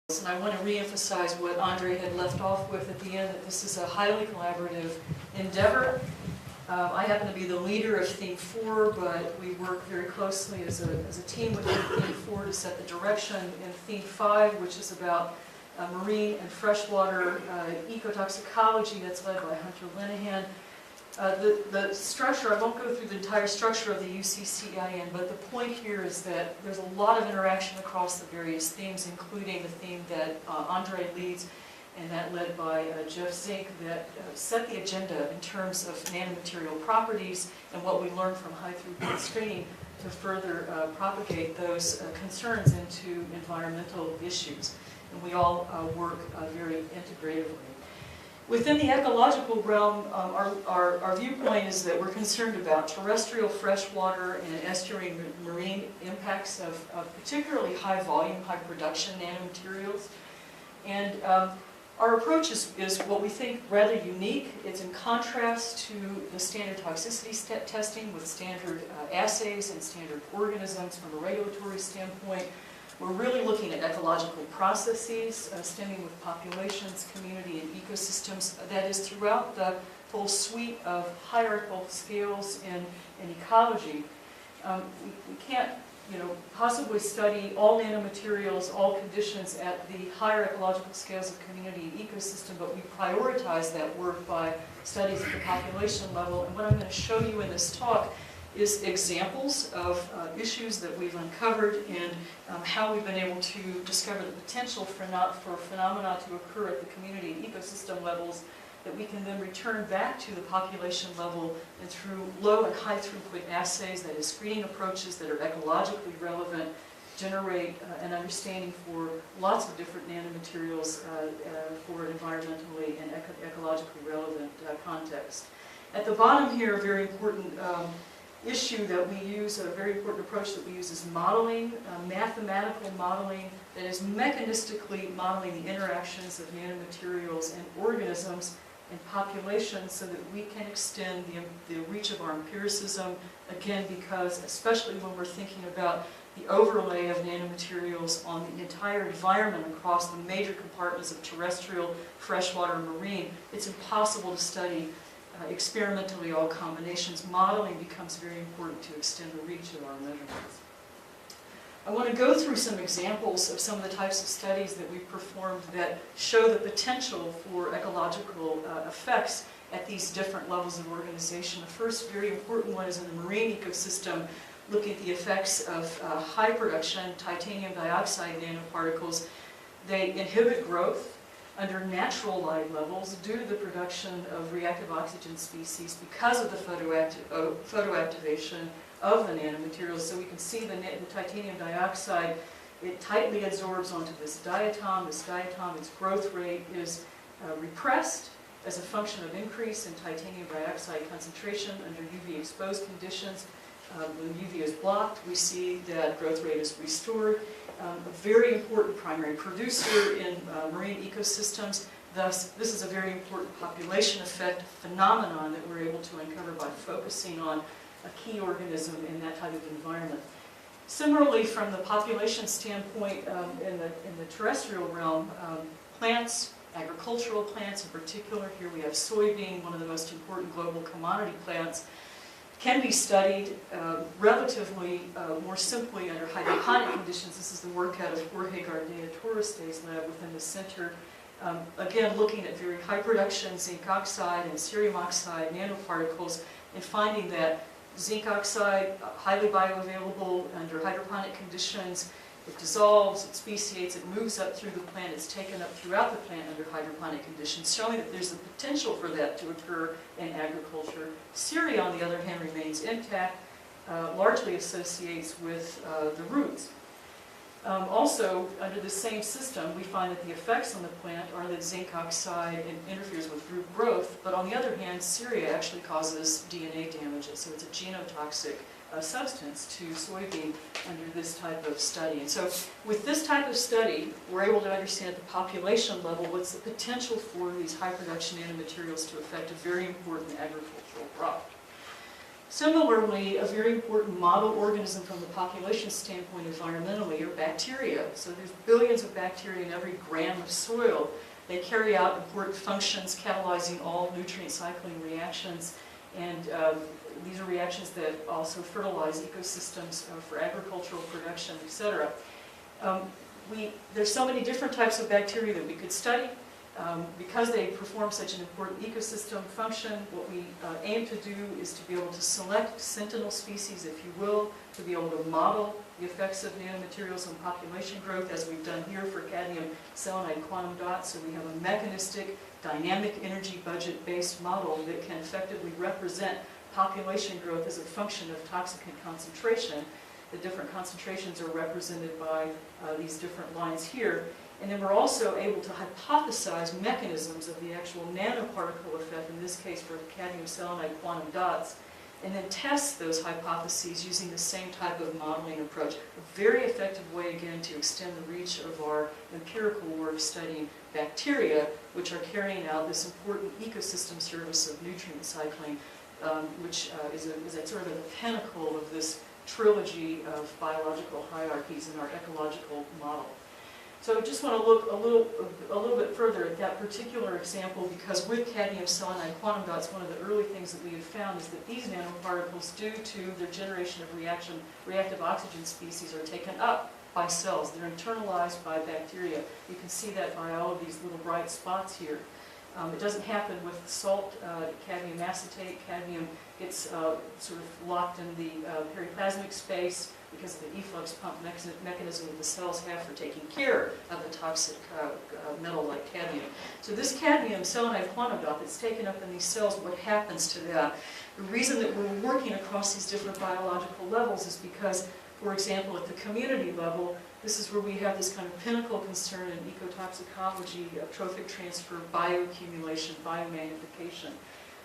And I want to re-emphasize what Andre had left off with at the end, that this is a highly collaborative endeavor. I happen to be the leader of Theme 4, but we work very closely as a team within Theme 4 to set the direction. In Theme 5, which is about marine and freshwater ecotoxicology, that's led by Hunter Linehan. The structure, I won't go through the entire structure of the CEIN, but the point here is that there's a lot of interaction across the various themes, including the theme that Andre leads, and that led by Jeff Zink, that set the agenda in terms of nanomaterial properties and what we learned from high throughput screening to further propagate those concerns into environmental issues. And we all work very integratively. Within the ecological realm, our viewpoint is that we're concerned about terrestrial freshwater and estuarine marine impacts of particularly high volume, high production nanomaterials. And our approach is what we think rather unique. It's in contrast to the standard toxicity testing with standard assays and standard organisms from a regulatory standpoint. We're really looking at ecological processes stemming with populations, community, and ecosystems. That is throughout the full suite of hierarchical scales in ecology. We can't, possibly study all nanomaterials, all conditions at the higher ecological scales of community and ecosystem, but we prioritize that work by studies at the population level. And what I'm going to show you in this talk is examples of issues that we've uncovered and how we've been able to discover the potential for phenomena to occur at the community and ecosystem levels that we can then return back to the population level and through low and high throughput assays, that is screening approaches that are ecologically relevant, generate an understanding for lots of different nanomaterials for an environmentally and ecologically relevant context. At the bottom here, a very important issue that we use, a very important approach that we use is modeling, mathematical modeling that is mechanistically modeling the interactions of nanomaterials and organisms and populations so that we can extend the reach of our empiricism, again because especially when we're thinking about the overlay of nanomaterials on the entire environment across the major compartments of terrestrial, freshwater, and marine, it's impossible to study experimentally all combinations. Modeling becomes very important to extend the reach of our measurements. I want to go through some examples of some of the types of studies that we've performed that show the potential for ecological effects at these different levels of organization. The first very important one is in the marine ecosystem, looking at the effects of high production titanium dioxide nanoparticles. They inhibit growth under natural light levels due to the production of reactive oxygen species because of the photoactivation of the nanomaterials. So we can see the titanium dioxide, it tightly absorbs onto this diatom. This diatom, its growth rate is repressed as a function of increase in titanium dioxide concentration under UV exposed conditions. When UV is blocked, we see that growth rate is restored. A very important primary producer in marine ecosystems. Thus, this is a very important population effect phenomenon that we're able to uncover by focusing on a key organism in that type of environment. Similarly, from the population standpoint, in the terrestrial realm, plants, agricultural plants in particular, here we have soybean, one of the most important global commodity plants, can be studied relatively more simply under hydroponic conditions. This is the work out of Jorge Gardea-Torres' lab within the center. Again, looking at very high production zinc oxide and cerium oxide nanoparticles and finding that zinc oxide, highly bioavailable under hydroponic conditions. It dissolves, it speciates, it moves up through the plant, it's taken up throughout the plant under hydroponic conditions, showing that there's the potential for that to occur in agriculture. Ceria, on the other hand, remains intact, largely associates with the roots. Also, under the same system, we find that the effects on the plant are that zinc oxide interferes with root growth, but on the other hand, ceria actually causes DNA damage, so it's a genotoxic substance to soybean under this type of study. And so with this type of study, we're able to understand at the population level what's the potential for these high production nanomaterials to affect a very important agricultural crop. Similarly, a very important model organism from the population standpoint environmentally are bacteria. So there's billions of bacteria in every gram of soil. They carry out important functions, catalyzing all nutrient cycling reactions, and these are reactions that also fertilize ecosystems for agricultural production, etc. There's so many different types of bacteria that we could study. Because they perform such an important ecosystem function, what we aim to do is to be able to select sentinel species, if you will, to be able to model the effects of nanomaterials on population growth, as we've done here for cadmium selenide quantum dots. So we have a mechanistic, dynamic energy budget-based model that can effectively represent population growth as a function of toxicant concentration. The different concentrations are represented by these different lines here. And then we're also able to hypothesize mechanisms of the actual nanoparticle effect, in this case for cadmium selenide quantum dots, and then test those hypotheses using the same type of modeling approach. A very effective way, again, to extend the reach of our empirical work studying bacteria, which are carrying out this important ecosystem service of nutrient cycling, which is a sort of a pinnacle of this trilogy of biological hierarchies in our ecological model. So I just want to look a little bit further at that particular example, because with cadmium selenide quantum dots, one of the early things that we had found is that these nanoparticles, due to their generation of reactive oxygen species, are taken up by cells. They're internalized by bacteria. You can see that by all of these little bright spots here. It doesn't happen with salt, cadmium acetate. Cadmium gets sort of locked in the periplasmic space because of the efflux pump mechanism that the cells have for taking care of the toxic metal like cadmium. So this cadmium selenide quantum dot that's taken up in these cells, what happens to that? The reason that we're working across these different biological levels is because, for example, at the community level, this is where we have this kind of pinnacle concern in ecotoxicology, trophic transfer, bioaccumulation, biomagnification.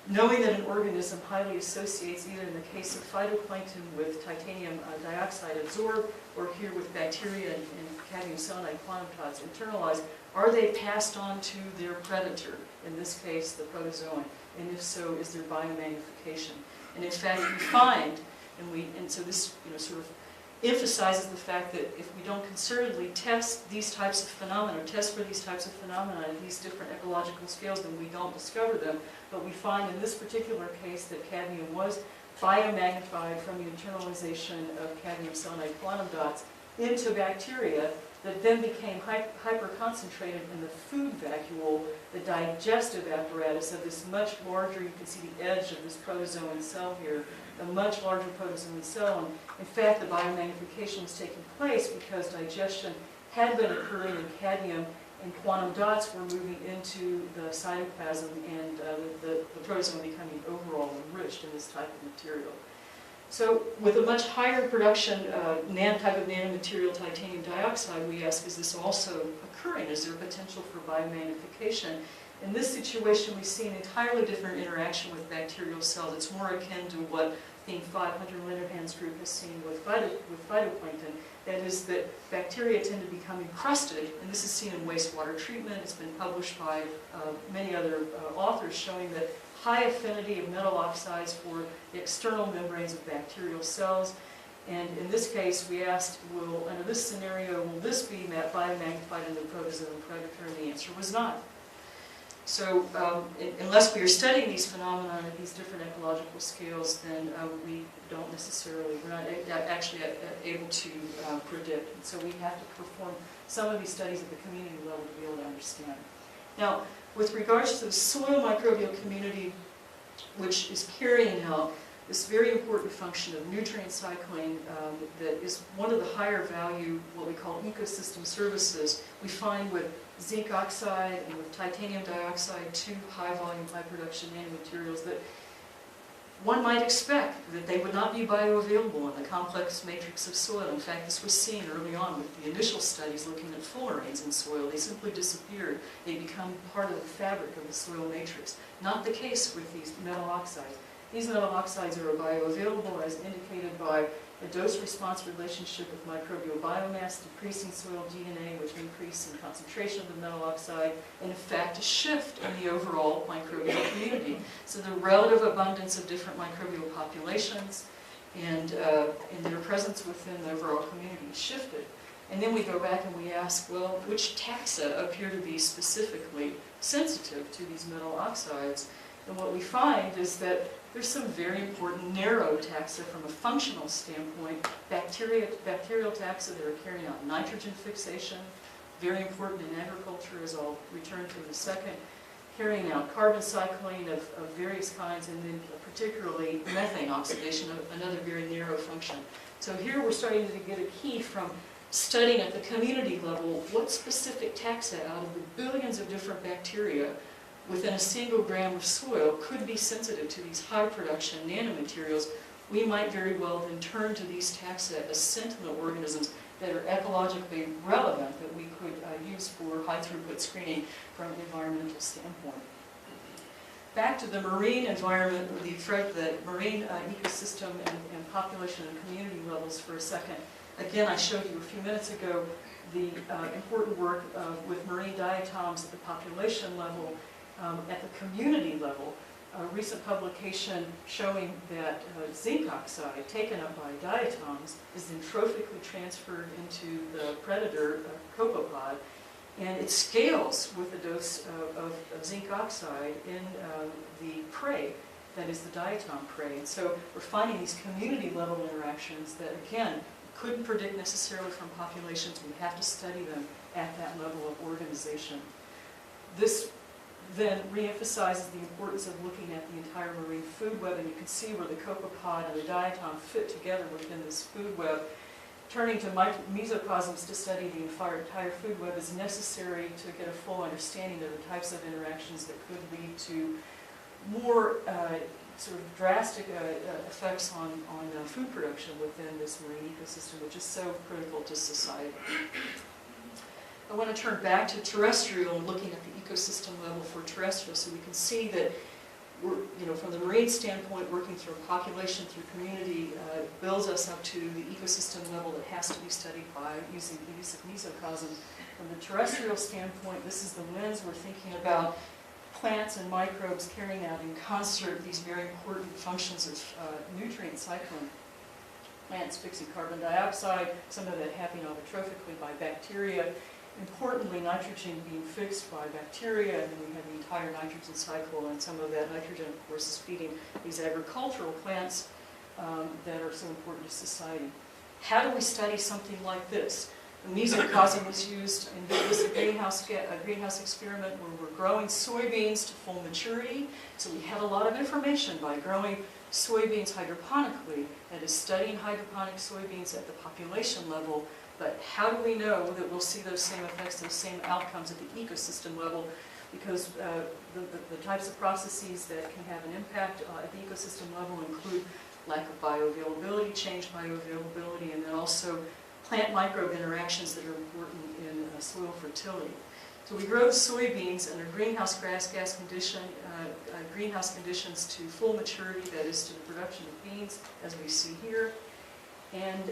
Knowing that an organism highly associates, either in the case of phytoplankton with titanium dioxide absorbed, or here with bacteria and cadmium selenide quantum dots internalized, are they passed on to their predator, in this case the protozoan? And if so, is there biomagnification? And in fact, we find, and so this sort of emphasizes the fact that if we don't concertedly test these types of phenomena, or test for these types of phenomena at these different ecological scales, then we don't discover them. But we find in this particular case that cadmium was biomagnified from the internalization of cadmium selenide quantum dots into bacteria that then became hyper-concentrated in the food vacuole, the digestive apparatus of this much larger, you can see the edge of this protozoan cell here, a much larger protozoan cell. And in fact, the biomagnification was taking place because digestion had been occurring in cadmium, and quantum dots were moving into the cytoplasm, and the protozoan becoming overall enriched in this type of material. So with a much higher production type of nanomaterial, titanium dioxide, we ask, is this also occurring? Is there potential for biomagnification? In this situation, we see an entirely different interaction with bacterial cells. It's more akin to what Theme 500 Linderhand's group has seen with phytoplankton. That is that bacteria tend to become encrusted, and this is seen in wastewater treatment. It's been published by many other authors showing that high affinity of metal oxides for the external membranes of bacterial cells. And in this case, we asked, under this scenario, will this be biomagnified in the protozoan predator? And the answer was not. So unless we are studying these phenomena at these different ecological scales, then we don't necessarily, we're not actually able to predict. And so we have to perform some of these studies at the community level to be able to understand. Now, with regards to the soil microbial community, which is carrying out this very important function of nutrient cycling that is one of the higher value, what we call ecosystem services, we find with zinc oxide and with titanium dioxide, two high volume, high production nanomaterials, that one might expect that they would not be bioavailable in the complex matrix of soil. In fact, this was seen early on with the initial studies looking at fullerenes in soil. They simply disappeared. They become part of the fabric of the soil matrix. Not the case with these metal oxides. These metal oxides are bioavailable as indicated by a dose-response relationship with microbial biomass, decreasing soil DNA, which increase in concentration of the metal oxide, and in fact a shift in the overall microbial community. So the relative abundance of different microbial populations and their presence within the overall community shifted. And then we go back and we ask, well, which taxa appear to be specifically sensitive to these metal oxides? And what we find is that there's some very important narrow taxa from a functional standpoint. Bacterial taxa that are carrying out nitrogen fixation, very important in agriculture, as I'll return to in a second. Carrying out carbon cycling of various kinds, and then particularly methane oxidation, another very narrow function. So here we're starting to get a key from studying at the community level what specific taxa out of the billions of different bacteria within a single gram of soil could be sensitive to these high production nanomaterials. We might very well then turn to these taxa as sentinel organisms that are ecologically relevant that we could use for high throughput screening from an environmental standpoint. Back to the marine environment, the marine ecosystem and population and community levels for a second. Again, I showed you a few minutes ago the important work with marine diatoms at the population level. At the community level, a recent publication showing that zinc oxide taken up by diatoms is then trophically transferred into the predator copepod, and it scales with the dose of zinc oxide in the prey, that is the diatom prey. And so we're finding these community level interactions that, again, couldn't predict necessarily from populations. We have to study them at that level of organization. This then reemphasizes the importance of looking at the entire marine food web, and you can see where the copepod and the diatom fit together within this food web. Turning to mesocosms to study the entire food web is necessary to get a full understanding of the types of interactions that could lead to more sort of drastic effects on food production within this marine ecosystem, which is so critical to society. I want to turn back to terrestrial and looking at the ecosystem level for terrestrial, so we can see that we're, from the marine standpoint, working through population, through community, builds us up to the ecosystem level that has to be studied by using the use of mesocosms. From the terrestrial standpoint, this is the lens we're thinking about plants and microbes carrying out in concert these very important functions of nutrient cycling. Plants fixing carbon dioxide, some of that happening autotrophically by bacteria. Importantly, nitrogen being fixed by bacteria, and then we have the entire nitrogen cycle, and some of that nitrogen, of course, is feeding these agricultural plants that are so important to society. How do we study something like this? The mesocosm was used in this greenhouse experiment where we're growing soybeans to full maturity. So we had a lot of information by growing soybeans hydroponically, that is studying hydroponic soybeans at the population level. But how do we know that we'll see those same effects, those same outcomes at the ecosystem level? Because the types of processes that can have an impact at the ecosystem level include lack of bioavailability, changed bioavailability, and then also plant microbe interactions that are important in soil fertility. So we grow the soybeans under greenhouse gas conditions to full maturity, that is to the production of beans, as we see here. And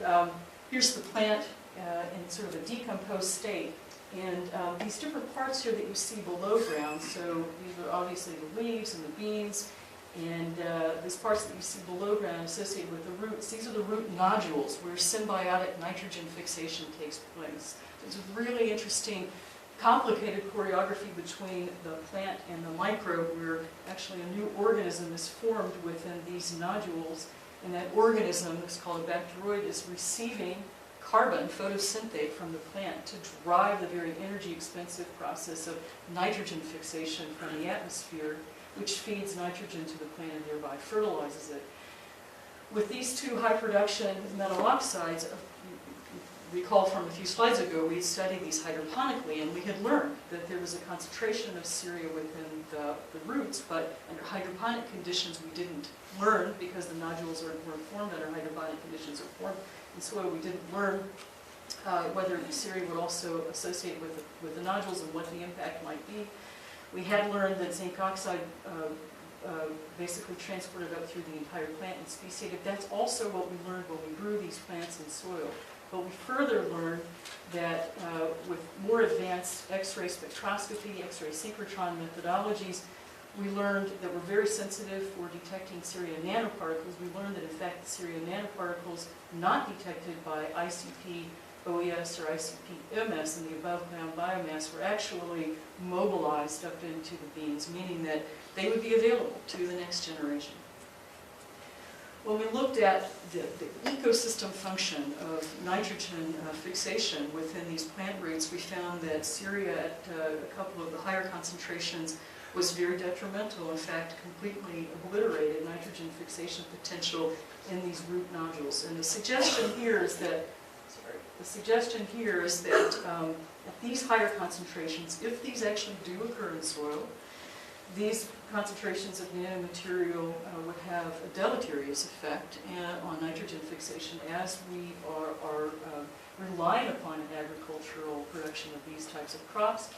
here's the plant in sort of a decomposed state. And these different parts here that you see below ground, so these are obviously the leaves and the beans, and these parts that you see below ground associated with the roots, these are the root nodules where symbiotic nitrogen fixation takes place. It's a really interesting, complicated choreography between the plant and the microbe where actually a new organism is formed within these nodules, and that organism, is called a bacteroid, is receiving carbon photosynthate from the plant to drive the very energy expensive process of nitrogen fixation from the atmosphere, which feeds nitrogen to the plant and thereby fertilizes it. With these two high production metal oxides, recall from a few slides ago, we had studied these hydroponically, and we had learned that there was a concentration of ceria within the roots, but under hydroponic conditions we didn't learn, because the nodules weren't formed under hydroponic conditions or formed in soil. We didn't learn whether the ceria would also associate with the nodules and what the impact might be. We had learned that zinc oxide basically transported up through the entire plant and speciated. That's also what we learned when we grew these plants in soil. But we further learned that with more advanced X-ray spectroscopy, X-ray synchrotron methodologies, we learned that we're very sensitive for detecting Ceria nanoparticles. We learned that, in fact, the Ceria nanoparticles not detected by ICP OES or ICP MS in the above-ground biomass were actually mobilized up into the beans, meaning that they would be available to the next generation. When we looked at the ecosystem function of nitrogen fixation within these plant roots, we found that Ceria at a couple of the higher concentrations was very detrimental, in fact, completely obliterated nitrogen fixation potential in these root nodules. And the suggestion here is that, at these higher concentrations, if these actually do occur in soil, these concentrations of nanomaterial would have a deleterious effect on nitrogen fixation as we are relying upon an agricultural production of these types of crops.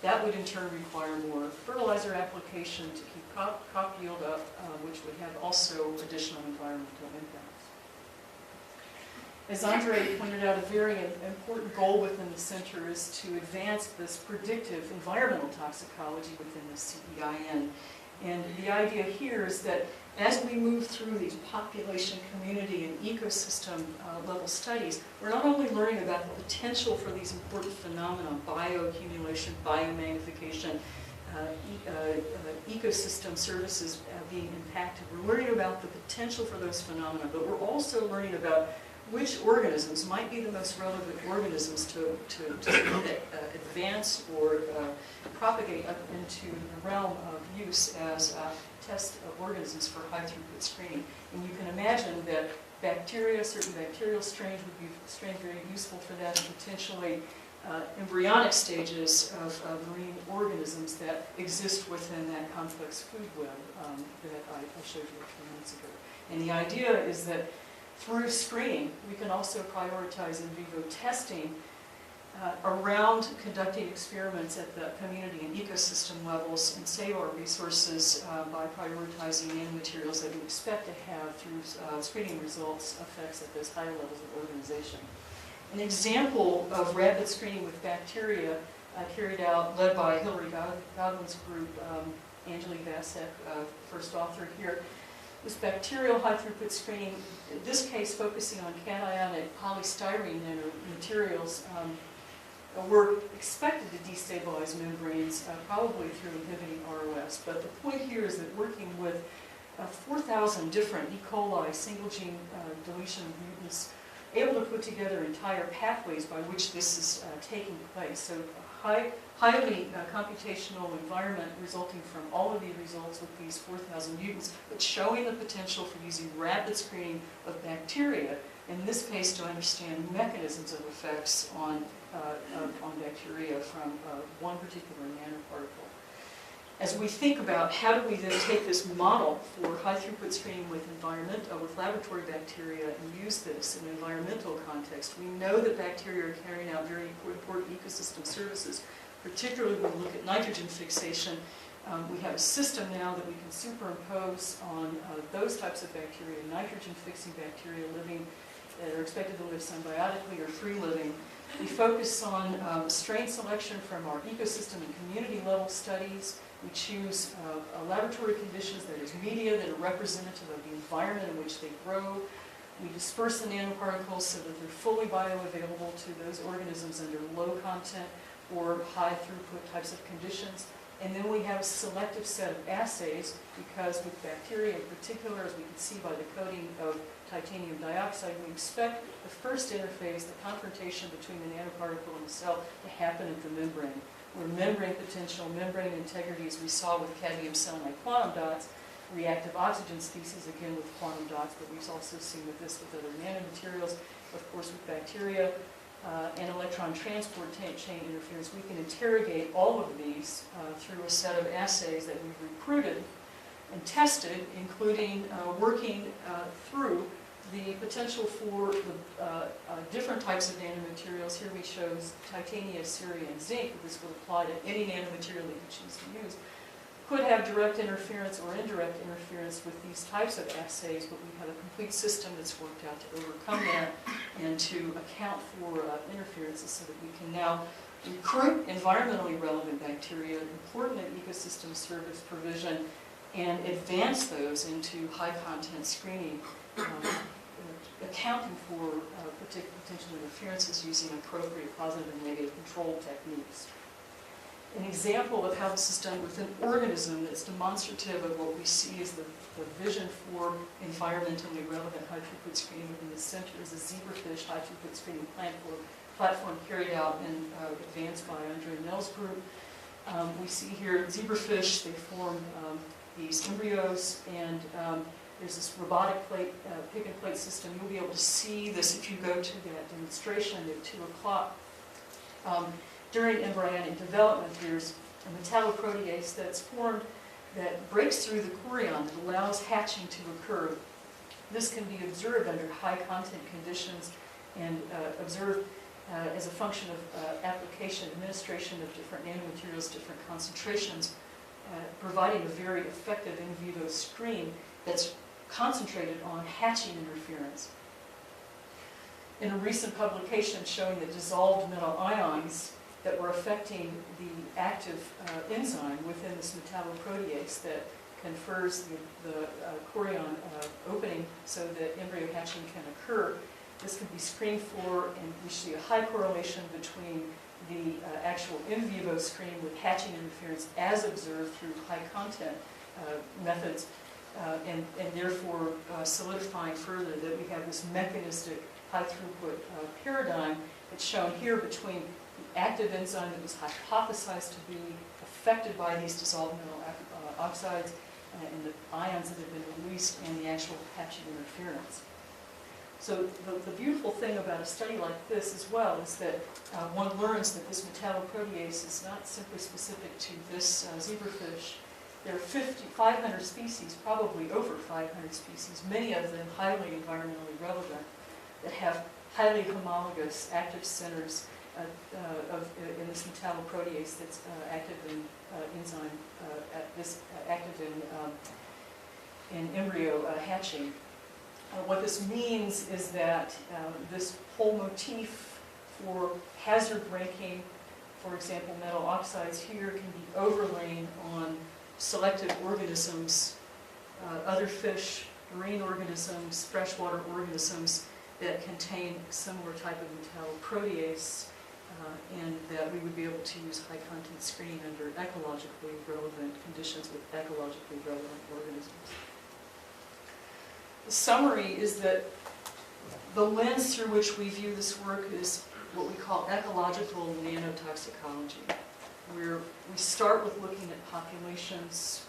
That would in turn require more fertilizer application to keep crop yield up, which would have also additional environmental impacts. As Andre pointed out, a very important goal within the center is to advance this predictive environmental toxicology within the CEIN. And the idea here is that as we move through these population, community, and ecosystem level studies, we're not only learning about the potential for these important phenomena, bioaccumulation, biomagnification, ecosystem services being impacted. We're learning about the potential for those phenomena, but we're also learning about which organisms might be the most relevant organisms to advance or propagate up into the realm of use as test organisms for high throughput screening. And you can imagine that bacteria, certain bacterial strains would be very useful for that, and potentially embryonic stages of marine organisms that exist within that complex food web that I showed you a few minutes ago. And the idea is that through screening, we can also prioritize in vivo testing around conducting experiments at the community and ecosystem levels and save our resources by prioritizing nanomaterials that we expect to have through screening results effects at those higher levels of organization. An example of rapid screening with bacteria carried out, led by Hilary Godwin's group, Angelique Vasek, first author here, was bacterial high-throughput screening, in this case focusing on cationic polystyrene nanomaterials, were expected to destabilize membranes, probably through inhibiting ROS. But the point here is that working with 4,000 different E. coli single-gene deletion mutants, able to put together entire pathways by which this is taking place. So highly computational environment resulting from all of the results with these 4,000 mutants, but showing the potential for using rapid screening of bacteria, in this case to understand mechanisms of effects on bacteria from one particular nanoparticle. As we think about how do we then take this model for high throughput screening with laboratory bacteria and use this in an environmental context, we know that bacteria are carrying out very important ecosystem services, particularly when we look at nitrogen fixation. We have a system now that we can superimpose on those types of bacteria, nitrogen-fixing bacteria that are expected to live symbiotically or free-living. We focus on strain selection from our ecosystem and community level studies. We choose laboratory conditions, that is media, that are representative of the environment in which they grow. We disperse the nanoparticles so that they're fully bioavailable to those organisms under low content or high throughput types of conditions. And then we have a selective set of assays, because with bacteria in particular, as we can see by the coating of titanium dioxide, we expect the first interface, the confrontation between the nanoparticle and the cell, to happen at the membrane, where membrane potential, membrane integrity, as we saw with cadmium selenide quantum dots, reactive oxygen species, again with quantum dots, but we've also seen with this with other nanomaterials, of course with bacteria, and electron transport chain interference. We can interrogate all of these through a set of assays that we've recruited and tested, including working through the potential for the different types of nanomaterials. Here we chose titania, ceria, and zinc. This would apply to any nanomaterial that you choose to use. could have direct interference or indirect interference with these types of assays, but we have a complete system that's worked out to overcome that and to account for interferences so that we can now recruit environmentally relevant bacteria important in ecosystem service provision and advance those into high content screening, accounting for potential interferences using appropriate positive and negative control techniques. An example of how this is done with an organism that's demonstrative of what we see as the vision for environmentally relevant high throughput screening within the center is a zebrafish high throughput screening platform carried out and advanced by Andre Nell's group. We see here zebrafish, they form these embryos, and there's this robotic plate, pick and plate system. You'll be able to see this if you go to that demonstration at 2 o'clock. During embryonic development, there's a metalloprotease that's formed that breaks through the chorion that allows hatching to occur. This can be observed under high content conditions and observed as a function of application, administration of different nanomaterials, different concentrations, providing a very effective in vivo screen that's concentrated on hatching interference. In a recent publication showing that dissolved metal ions that were affecting the active enzyme within this metalloprotease that confers the chorion opening so that embryo hatching can occur. This can be screened for, and we see a high correlation between the actual in vivo screen with hatching interference as observed through high content methods, and therefore solidifying further that we have this mechanistic high throughput paradigm that's shown here between the active enzyme that was hypothesized to be affected by these dissolved metal oxides and the ions that have been released and the actual hatching interference. So the beautiful thing about a study like this as well is that one learns that this metalloprotease is not simply specific to this zebrafish. There are 500 species, probably over 500 species, many of them highly environmentally relevant, that have highly homologous active centers in this metalloprotease that's active in enzyme, active in embryo hatching. What this means is that this whole motif for hazard ranking, for example, metal oxides here, can be overlain on selected organisms, other fish, marine organisms, freshwater organisms that contain a similar type of metalloprotease, and that we would be able to use high content screening under ecologically relevant conditions with ecologically relevant organisms. The summary is that the lens through which we view this work is what we call ecological nanotoxicology, where we start with looking at populations,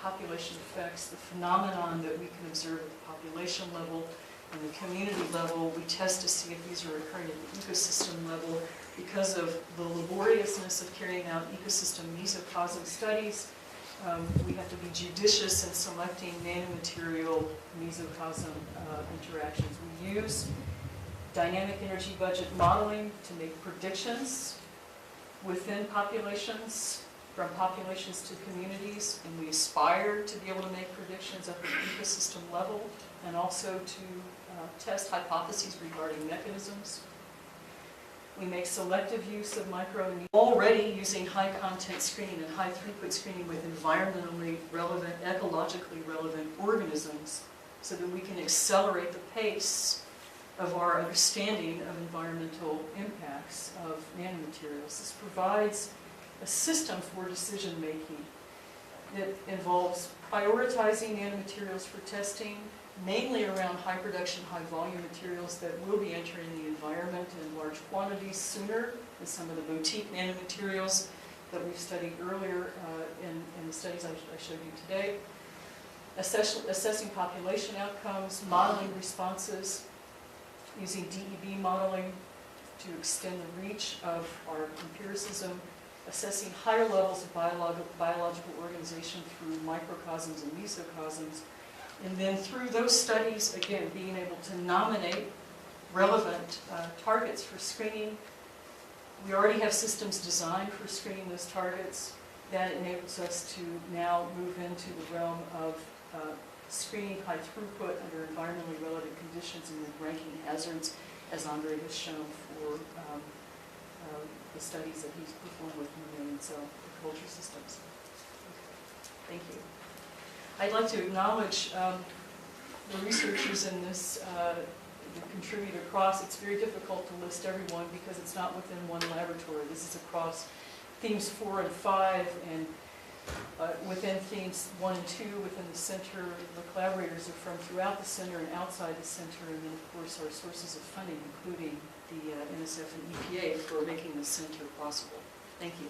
population effects, the phenomenon that we can observe at the population level and the community level. We test to see if these are occurring at the ecosystem level. Because of the laboriousness of carrying out ecosystem mesocosm studies, we have to be judicious in selecting nanomaterial mesocosm interactions. We use dynamic energy budget modeling to make predictions within populations, from populations to communities, and we aspire to be able to make predictions at the ecosystem level and also to test hypotheses regarding mechanisms. We make selective use of micro and already using high content screening and high throughput screening with environmentally relevant, ecologically relevant organisms so that we can accelerate the pace of our understanding of environmental impacts of nanomaterials. This provides a system for decision making that involves prioritizing nanomaterials for testing, mainly around high production, high volume materials that will be entering the environment in large quantities sooner than some of the boutique nanomaterials that we've studied earlier in the studies I showed you today. Assessing population outcomes, modeling responses, using DEB modeling to extend the reach of our empiricism, assessing higher levels of biological organization through microcosms and mesocosms, and then through those studies, again, being able to nominate relevant targets for screening. We already have systems designed for screening those targets. that enables us to now move into the realm of screening high throughput under environmentally relevant conditions and then ranking hazards, as Andre has shown for the studies that he's performed with mammalian cell culture systems. Thank you. I'd like to acknowledge the researchers in this that contribute across. It's very difficult to list everyone because it's not within one laboratory. This is across themes 4 and 5, and within themes 1 and 2 within the center. The collaborators are from throughout the center and outside the center, and then of course our sources of funding, including the NSF and EPA, for making the center possible. Thank you.